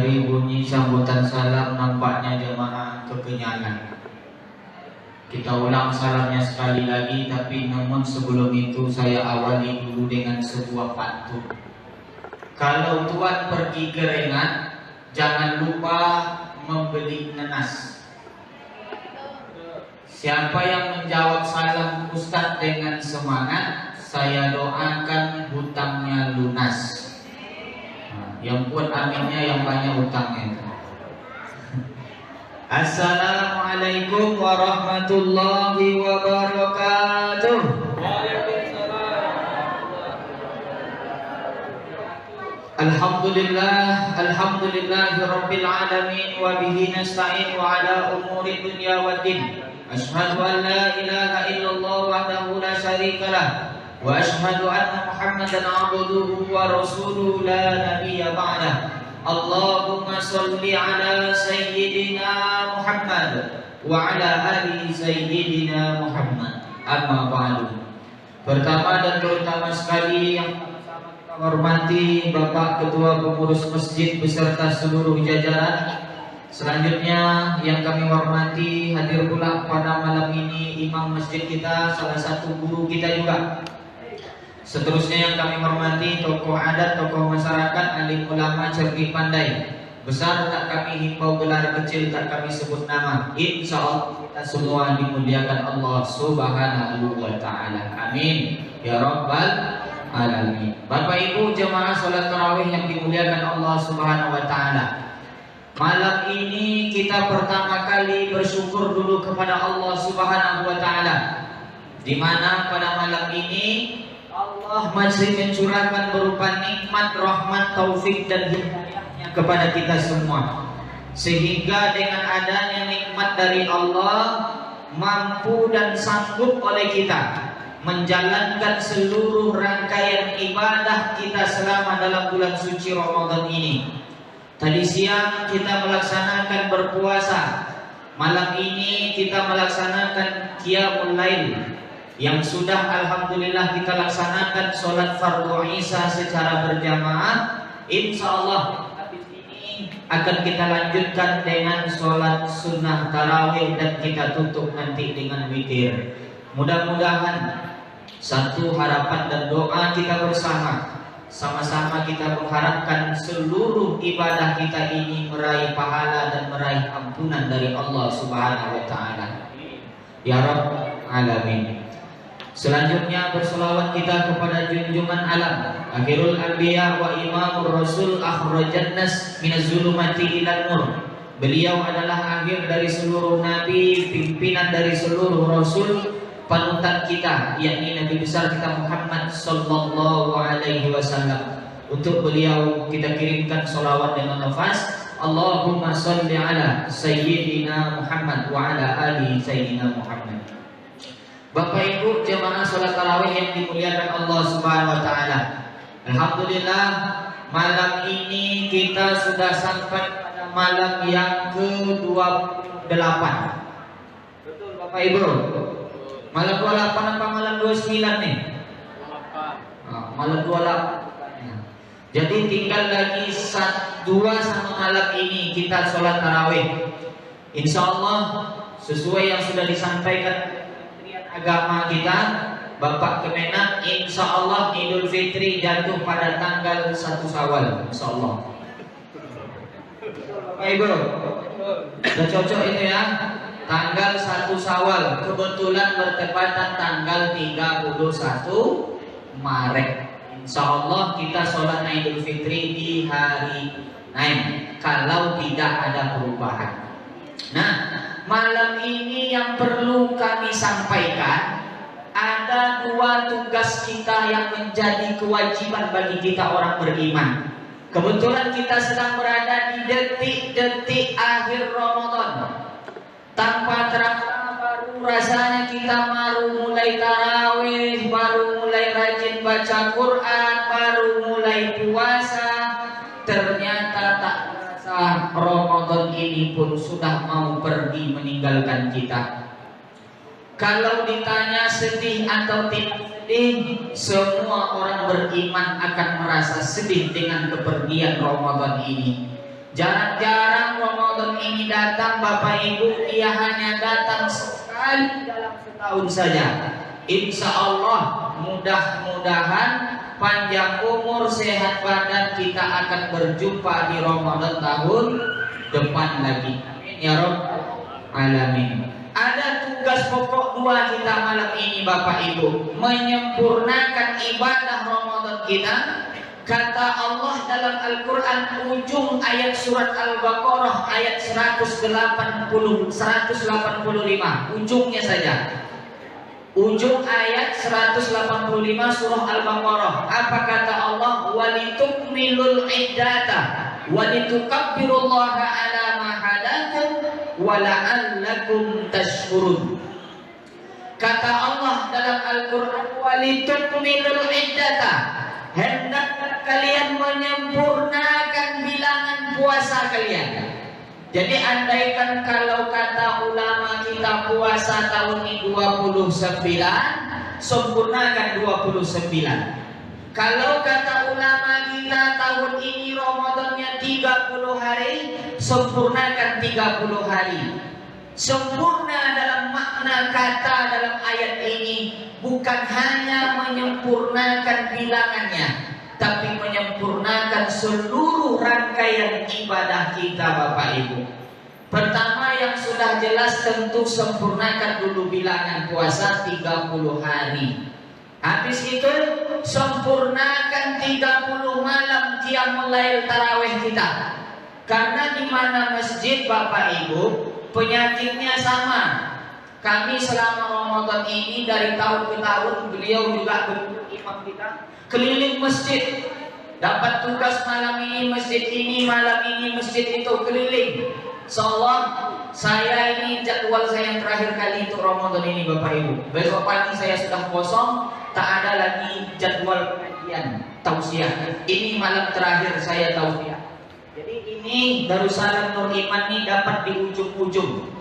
Dari bunyi sambutan salam nampaknya jemaah kekenyangan. Kita ulang salamnya sekali lagi, tapi namun sebelum itu saya awali dulu dengan sebuah pantun. Kalau tuan pergi ke Rengat, jangan lupa membeli nanas. Siapa yang menjawab salam Ustaz dengan semangat, saya doakan hutangnya lunas. Yang kuat aminnya, yang banyak hutangnya. Assalamualaikum warahmatullahi wabarakatuh. Alhamdulillahi rabbil alamin, wa bihi nasta'in wa ala umuri dunya waddin. Asyhadu an la ilaha illallah wahdahu la syarikalah wa asyhadu anna Muhammadan abduhu wa rasuluhu la nabiyya ba'dah. Allahumma sholli ala sayyidina Muhammad wa ala ali sayyidina Muhammad. Amma ba'du. Pertama dan terutama sekali yang kita hormati Bapak Ketua Pengurus Masjid beserta seluruh jajaran. Selanjutnya yang kami hormati, hadir pula pada malam ini imam masjid kita, salah satu guru kita juga. Seterusnya yang kami hormati tokoh adat, tokoh masyarakat, alim ulama, cerdik pandai. Besar tak kami himbau, gelar kecil tak kami sebut nama. Insya Allah kita semua dimuliakan Allah Subhanahu wa ta'ala. Amin ya rabbal alamin. Bapak Ibu jemaah salat tarawih yang dimuliakan Allah Subhanahu wa ta'ala, malam ini kita pertama kali bersyukur dulu kepada Allah Subhanahu wa ta'ala, di mana pada malam ini Allah masih mencurahkan berupa nikmat, rahmat, taufik dan hidayahnya kepada kita semua. Sehingga dengan adanya nikmat dari Allah, mampu dan sanggup oleh kita menjalankan seluruh rangkaian ibadah kita selama dalam bulan suci Ramadan ini. Tadi siang kita melaksanakan berpuasa, malam ini kita melaksanakan qiyamul lail, yang sudah alhamdulillah kita laksanakan sholat fardu Isya secara berjamaah. Insya Allah habis ini akan kita lanjutkan dengan sholat sunnah tarawih dan kita tutup nanti dengan witir. Mudah-mudahan satu harapan dan doa kita bersama, sama-sama kita mengharapkan seluruh ibadah kita ini meraih pahala dan meraih ampunan dari Allah Subhanahu wa ta'ala ya Rabbal alamin. Selanjutnya berselawat kita kepada junjungan alam, akhirul anbiya wa imamur rasul, akhrajan nas minaz zulumati ilan nur. Beliau adalah akhir dari seluruh nabi, pimpinan dari seluruh rasul, panutan kita, yakni Nabi besar kita Muhammad sallallahu alaihi wasallam. Untuk beliau kita kirimkan selawat dengan nafas. Allahumma sholli ala sayyidina Muhammad wa ala ali sayyidina Muhammad. Bapak Ibu jemaah salat tarawih yang dimuliakan Allah Subhanahu wa taala, alhamdulillah malam ini kita sudah sampai pada malam yang ke-28. Betul Bapak Ibu? Malam 28 apa malam 29 nih? Malam 28. Jadi tinggal lagi 2 sama malam ini kita sholat tarawih. Insya Allah sesuai yang sudah disampaikan Kementerian Agama kita, Bapak Kemenak, insya Allah Idul Fitri jatuh pada tanggal 1 Syawal. Insya Allah. Bapak Ibu, sudah cocok itu ya? Tanggal 1 Syawal, kebetulan bertepatan tanggal 31 Maret. Insya Allah kita sholat Idul Fitri di hari Naim, kalau tidak ada perubahan. Nah, malam ini yang perlu kami sampaikan, ada 2 tugas kita yang menjadi kewajiban bagi kita orang beriman. Kebetulan kita sedang berada di detik-detik akhir Ramadan. Tanpa terasa baru rasanya kita baru mulai tarawih, baru mulai rajin baca Quran, baru mulai puasa. Ternyata tak terasa Ramadan ini pun sudah mau pergi meninggalkan kita. Kalau ditanya sedih atau tidak sedih, semua orang beriman akan merasa sedih dengan kepergian Ramadan ini. Jarang-jarang Ramadan ini datang Bapak Ibu, ia hanya datang sekali dalam setahun saja. Insya Allah mudah-mudahan panjang umur, sehat badan, kita akan berjumpa di Ramadan tahun depan lagi. Amin ya Rabbal Alamin. Ada tugas pokok dua kita malam ini Bapak Ibu, menyempurnakan ibadah Ramadan kita. Kata Allah dalam Al-Quran, ujung ayat surat Al-Baqarah ayat 185, ujungnya saja. Ujung ayat 185 surah Al-Baqarah. Apa kata Allah? Walitukmilul iddata walitukabbirullaha ala ma hadakum wa la'allakum tashkurun. Kata Allah dalam Al-Quran, walitukmilul iddata, hendaklah kalian menyempurnakan bilangan puasa kalian. Jadi andaikan kalau kata ulama kita puasa tahun ini 29, sempurnakan 29. Kalau kata ulama kita tahun ini Ramadannya 30 hari, sempurnakan 30 hari. Sempurna dalam makna kata dalam ayat ini bukan hanya menyempurnakan bilangannya, tapi menyempurnakan seluruh rangkaian ibadah kita Bapak Ibu. Pertama yang sudah jelas tentu sempurnakan dulu bilangan puasa 30 hari. Habis itu sempurnakan 30 malam qiyamul lail tarawih kita. Karena di mana masjid Bapak Ibu penyakitnya sama. Kami selama Ramadan ini dari tahun ke tahun, beliau juga imam kita keliling masjid. Dapat tugas malam ini masjid ini, malam ini masjid itu, keliling. Insyaallah saya ini jadwal saya yang terakhir kali untuk Ramadan ini Bapak Ibu. Besok pagi saya sudah kosong, tak ada lagi jadwal pengajian tausiah. Ini malam terakhir saya tausiah. Jadi ini Darussalam Nur Iman ini dapat di ujung-ujung.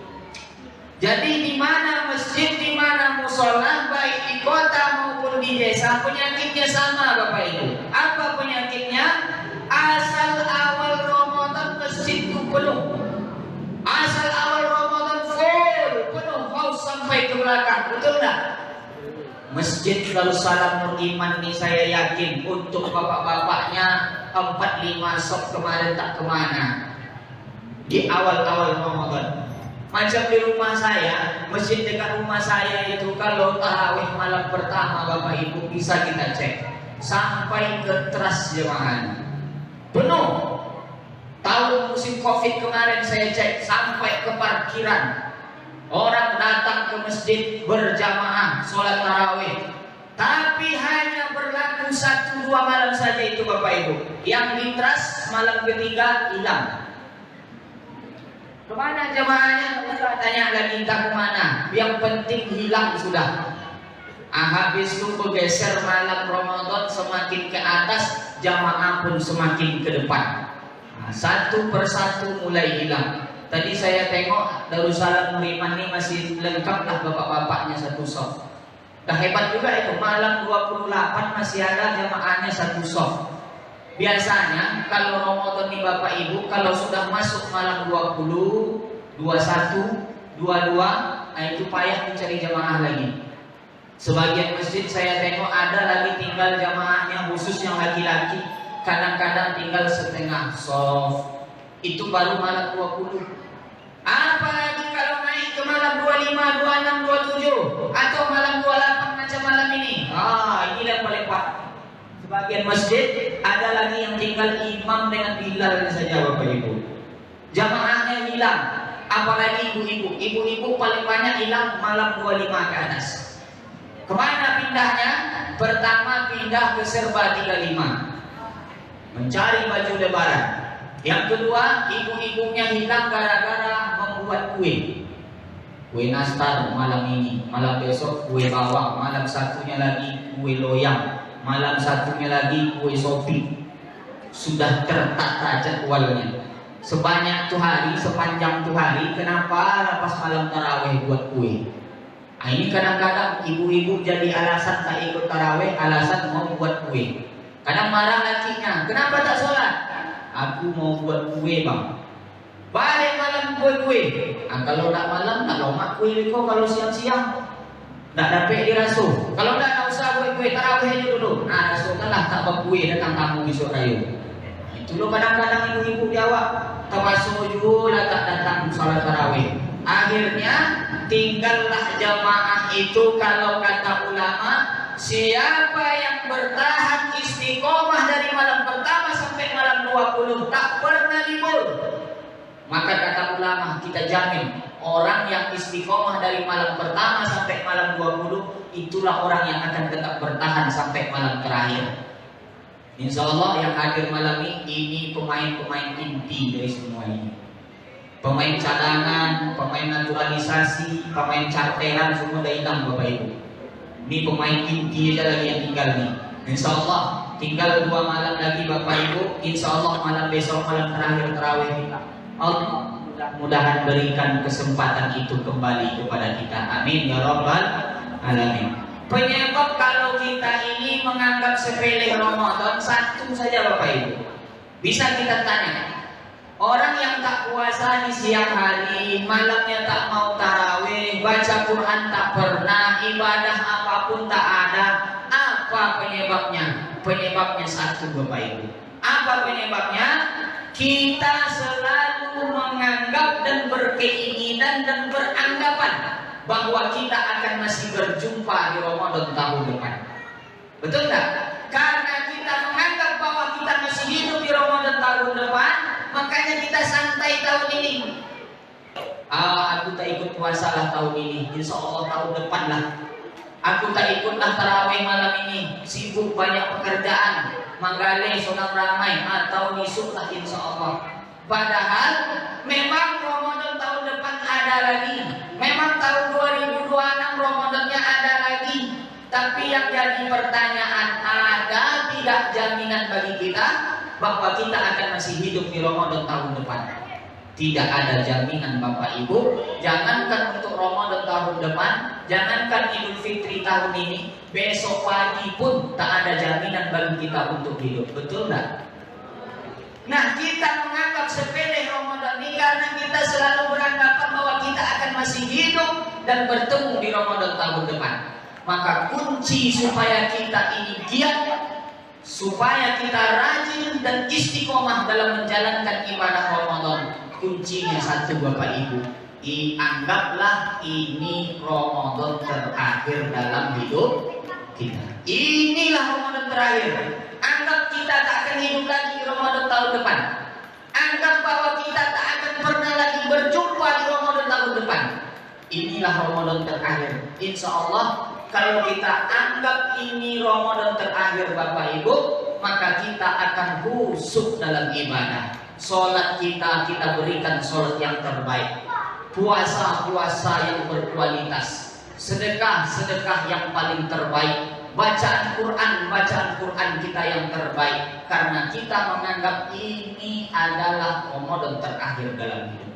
Jadi di mana masjid, di mana musola, baik di kota maupun di desa, penyakitnya sama Bapak Ibu. Apa penyakitnya? Asal awal Ramadan masjid itu penuh. Asal awal Ramadan full, penuh, haus sampai ke belakang. Betul tak? Masjid Darussalam Nur Iman ini saya yakin untuk bapak-bapaknya 4-5 sok kemarin tak kemana di awal-awal Ramadan. Macam di rumah saya, masjid dekat rumah saya itu kalau tarawih malam pertama Bapak Ibu bisa kita cek sampai ke teras jemaah penuh. Tahun musim Covid kemarin saya cek sampai ke parkiran, orang datang ke masjid berjamaah sholat tarawih. Tapi hanya berlaku 1-2 malam saja itu Bapak Ibu. Yang di teras malam ketiga hilang. Kemana jemaahnya? Kita tanya lagi entah kemana. Yang penting hilang sudah. Habis itu bergeser malam Ramadan semakin ke atas, jamaah pun semakin ke depan. Satu persatu mulai hilang. Tadi saya tengok Darussalam Nur Iman ini masih lengkap lah bapak-bapaknya satu soft. Dah hebat juga itu, malam 28 masih ada jamaahnya satu soft. Biasanya kalau Ramadan nih Bapak Ibu, kalau sudah masuk malam 20, 21, 22, nah itu payah mencari jamaah lagi. Sebagian masjid saya tengok ada lagi tinggal jamaahnya khusus yang laki-laki, kadang-kadang tinggal setengah soft. Itu baru malam 20. Apalagi kalau naik ke malam 25, 26, 27 atau malam 28 macam malam ini. Ini yang paling parah. Sebagian masjid ada lagi yang tinggal imam dengan bilal saja Bapak Ibu. Jamaahnya hilang. Apalagi ibu-ibu. Ibu-ibu paling banyak hilang malam 25 ke atas. Kemana pindahnya? Pertama pindah ke serba 35, mencari baju lebaran. Yang kedua, ibu-ibunya hilang gara-gara membuat kue. Kue nastar malam ini, malam besok kue bawang, malam satunya lagi kue loyang, malam satunya lagi kue sopi. Sudah tertata jadwalnya. Sebanyak tuh hari, sepanjang tuh hari, kenapa lepas malam tarawih buat kue? Ini kadang-kadang ibu-ibu jadi alasan tak ikut tarawih, alasan mau buat kue. Kadang marah lakinya, kenapa tak sholat? aku mau buat kue bang. Balik malam kue. Kalau tak malam, tak lomak kue kau kalau siang-siang. Tak dapat dirasuh. Kalau tak usah buat kue, tarawih aja dulu. Rasuhkanlah tak buat kue datang tamu besok rayu. Itu loh kadang-kadang ibu-ibu jawab, termasuk juga tak datang salat tarawih. Akhirnya tinggallah jamaah itu. Kalau kata ulama, siapa yang bertahan istiqomah dari malam pertama sampai malam 20 tak pernah libur, maka kata ulama kita jamin orang yang istiqomah dari malam pertama sampai malam 20 itulah orang yang akan tetap bertahan sampai malam terakhir. Insya Allah yang hadir malam ini pemain-pemain inti dari semua ini. Pemain cadangan, pemain naturalisasi, pemain charteran semua dah hilang Bapak Ibu. Ini pemain inti aja lagi yang tinggal nih. Insya Allah tinggal 2 malam lagi Bapak Ibu. Insya Allah malam besok malam terakhir tarawih kita. Allah mudah-mudahan berikan kesempatan itu kembali kepada kita. Amin ya Rabbal Alamin. Penyebab kalau kita ini menganggap sepele Ramadan satu saja Bapak Ibu. Bisa kita tanya, orang yang tak puasa di siang hari, malamnya tak mau tarawih, baca Quran tak pernah, ibadah apapun tak ada, apa penyebabnya? Penyebabnya satu Bapak Ibu. Apa penyebabnya? Kita selalu menganggap dan berkeinginan dan beranggapan bahwa kita akan masih berjumpa di Ramadan tahun depan. Betul tak? Karena kita menganggap bahwa kita masih hidup di Ramadan tahun depan, makanya kita santai tahun ini. Aku tak ikut puasa lah tahun ini, insya Allah tahun depan lah. Aku tak ikutlah tarawih malam ini, sibuk banyak pekerjaan, Manggale sonang ramai, tahun esok lah insya Allah. Padahal memang Ramadan tahun depan ada lagi, memang tahun 2026 Ramadannya ada lagi. Tapi yang jadi pertanyaan, ada tidak jaminan bagi kita bahwa kita akan masih hidup di Ramadan tahun depan? Tidak ada jaminan Bapak Ibu. Jangankan untuk Ramadan tahun depan, jangankan Idul Fitri tahun ini, besok pagi pun tak ada jaminan bagi kita untuk hidup. Betul tak? Nah, kita menganggap sepele Ramadan ini karena kita selalu beranggapan bahwa kita akan masih hidup dan bertemu di Ramadan tahun depan. Maka kunci supaya kita ini giat, supaya kita rajin dan istiqomah dalam menjalankan ibadah Ramadan, kuncinya satu Bapak Ibu. Anggaplah ini Ramadan terakhir dalam hidup kita. Inilah Ramadan terakhir. Anggap kita tak akan hidup lagi di Ramadan tahun depan. Anggap bahwa kita tak akan pernah lagi berjumpa di Ramadan tahun depan. Inilah Ramadan terakhir. Insya Allah kalau kita anggap ini Ramadan terakhir Bapak Ibu, maka kita akan khusyuk dalam ibadah. Sholat kita berikan sholat yang terbaik, puasa yang berkualitas, sedekah yang paling terbaik, bacaan Quran kita yang terbaik, karena kita menganggap ini adalah Ramadan terakhir dalam hidup.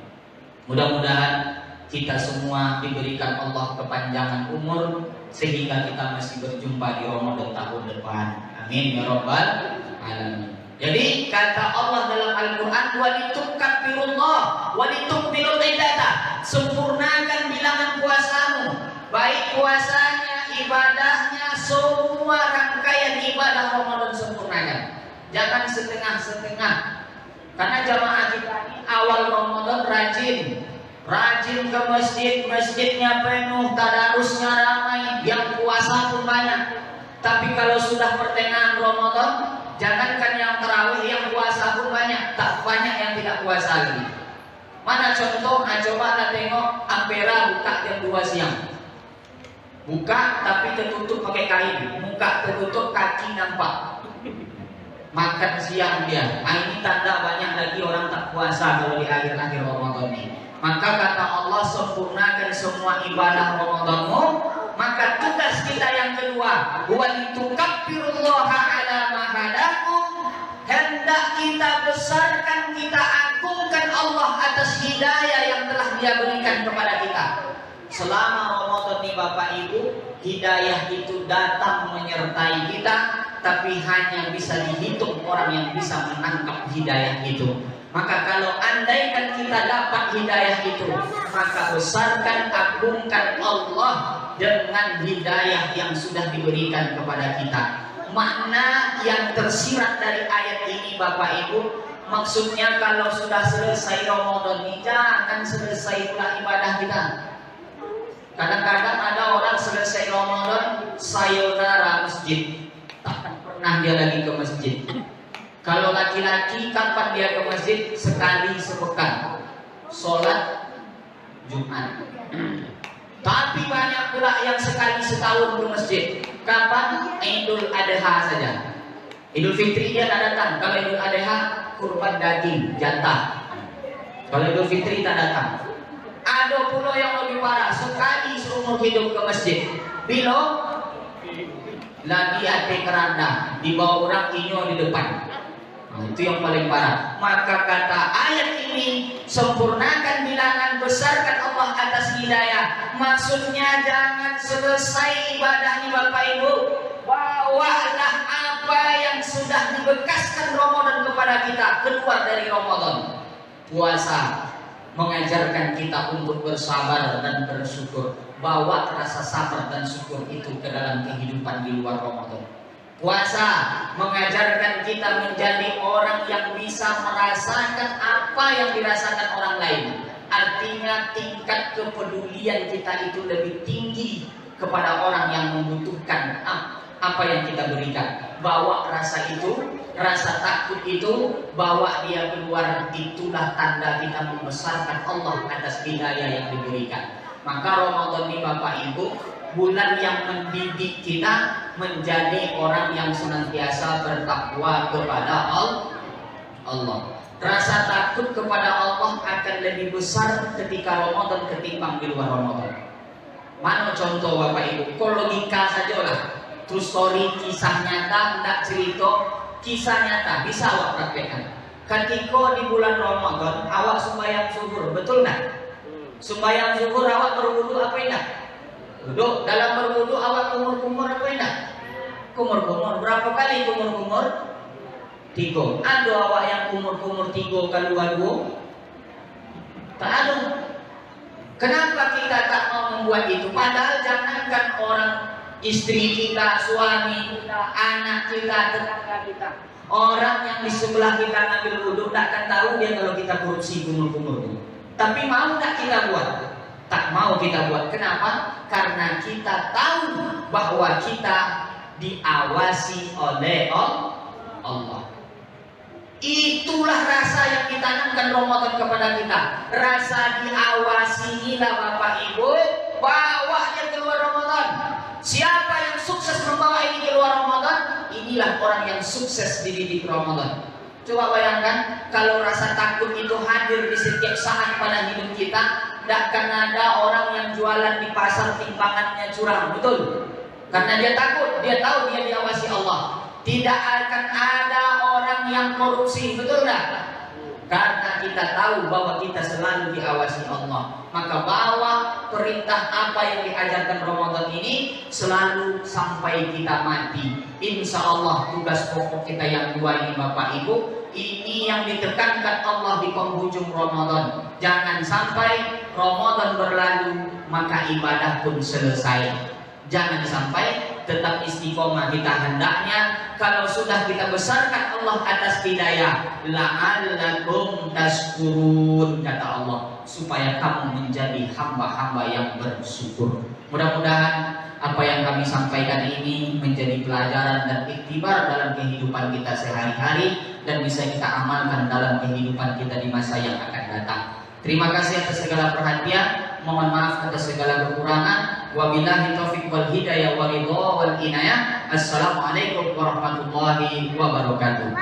Mudah-mudahan kita semua diberikan Allah kepanjangan umur sehingga kita masih berjumpa di Ramadan tahun depan. Amin ya Rabbal Alamin. Jadi kata Allah dalam Al-Quran, walitukabirullah walitukbilul ibadah, sempurnakan bilangan puasamu, baik puasanya, ibadahnya, semua rangkaian ibadah Ramadan sempurnakan. Jangan setengah-setengah. Karena jamaah kita ini awal Ramadan rajin ke masjid, masjidnya penuh, tadarusnya ramai, yang puasa pun banyak. Tapi kalau sudah pertengahan Ramadan, jangankan yang tarawih, yang puasa pun banyak, tak banyak yang tidak puasa lagi. Mana contoh? Coba anda tengok Ampera buka jam 2 siang. Buka tapi tertutup pakai kain, muka tertutup, kaki nampak. Makan siang dia. Ini tanda banyak lagi orang tak puasa kalau di akhir-akhir Ramadan ini. Maka kata Allah, sempurnakan semua ibadah Ramadanmu. Maka tugas kita yang kedua, walitukabbirullaha ala ma hadakum, hendak kita besarkan, kita agungkan Allah atas hidayah yang telah Dia berikan kepada kita. selama Ramadan ini Bapak Ibu, hidayah itu datang menyertai kita, tapi hanya bisa dihitung orang yang bisa menangkap hidayah itu. Maka kalau andaikan kita dapat hidayah itu, maka besarkan, agungkan Allah dengan hidayah yang sudah diberikan kepada kita. Makna yang tersirat dari ayat ini Bapak Ibu, maksudnya kalau sudah selesai Ramadan ini, jangan selesai pula ibadah kita. Kadang-kadang ada orang selesai Ramadan sayonara masjid, tak pernah dia lagi ke masjid. Kalau laki-laki, kapan dia ke masjid? Sekali sepekan, sholat Jumat. Tapi banyak pula yang sekali setahun ke masjid. Kapan? Idul Adha saja. Idul Fitri dia tak datang. Kalau Idul Adha, kurban daging, jatah. Kalau Idul Fitri tak datang. Ada pula yang lebih parah, sekali seumur hidup ke masjid. Bila lagi ada keranda, dibawa orang inyo di depan. Nah, itu yang paling parah. Maka kata ayat ini, sempurnakan bilangan, besarkan Allah atas hidayah. Maksudnya jangan selesai ibadahnya Bapak Ibu, bawalah apa yang sudah dibekaskan Ramadan kepada kita keluar dari Ramadan. Puasa mengajarkan kita untuk bersabar dan bersyukur. Bawa rasa sabar dan syukur itu ke dalam kehidupan di luar Ramadan. Puasa mengajarkan kita menjadi orang yang bisa merasakan apa yang dirasakan orang lain. Artinya tingkat kepedulian kita itu lebih tinggi kepada orang yang membutuhkan apa yang kita berikan. Bawa rasa itu, rasa takut itu, bawa dia keluar. Itulah tanda kita membesarkan Allah atas hidayah yang diberikan. Maka Ramadan ini Bapak Ibu, bulan yang mendidik kita menjadi orang yang senantiasa bertakwa kepada Allah. Rasa takut kepada Allah akan lebih besar ketika Ramadan ketimbang di luar Ramadan. Mana contoh Bapak Ibu? Kalau logika saja lah. True story, kisah nyata, tidak cerita, kisah nyata bisa awak praktekkan. Ketika di bulan Ramadan awak sembahyang zuhur, betul tak? Sembahyang zuhur awak berwudu apa enggak? Duduk dalam berwudu awak kumur-kumur apa enggak? Kumur-kumur. Berapa kali kumur-kumur? 3. Ada awak yang kumur-kumur 3 kali 2? Tak ada. Kenapa kita tak mau membuat itu? Padahal jangankan orang, istri kita, suami kita, anak kita, tetangga kita, orang yang di sebelah kita ngambil wudhu tak akan tahu dia kalau kita korupsi kumur-kumur itu. Tapi mau tak kita buat? Tak mau kita buat. Kenapa? Karena kita tahu bahwa kita diawasi oleh Allah. Itulah rasa yang ditanamkan Ramadan kepada kita. Rasa diawasi inilah Bapak Ibu, bawa dia keluar Ramadan. Siapa yang sukses membawa ini keluar Ramadan, inilah orang yang sukses dididik Ramadan. Coba bayangkan kalau rasa takut itu hadir di setiap saat pada hidup kita, tidak akan ada orang yang jualan di pasar timbangannya curang, betul? Karena dia takut, dia tahu dia diawasi Allah. Tidak akan ada orang yang korupsi, betul tak? Karena kita tahu bahwa kita selalu diawasi Allah. Maka bawa perintah apa yang diajarkan Ramadan ini selalu sampai kita mati. Insya Allah tugas pokok kita yang dua ini Bapak Ibu, ini yang ditekankan Allah di penghujung Ramadan. Jangan sampai Ramadan berlalu maka ibadah pun selesai. Jangan sampai, tetap istiqomah kita hendaknya. Kalau sudah kita besarkan Allah atas hidayah, la'allakum tashkurun, kata Allah, supaya kamu menjadi hamba-hamba yang bersyukur. Mudah-mudahan apa yang kami sampaikan ini menjadi pelajaran dan iktibar dalam kehidupan kita sehari-hari dan bisa kita amalkan dalam kehidupan kita di masa yang akan datang. Terima kasih atas segala perhatian, mohon maaf atas segala kekurangan. Wabillahi taufiq wal hidayah wal ridha wal inayah. Assalamualaikum warahmatullahi wabarakatuh.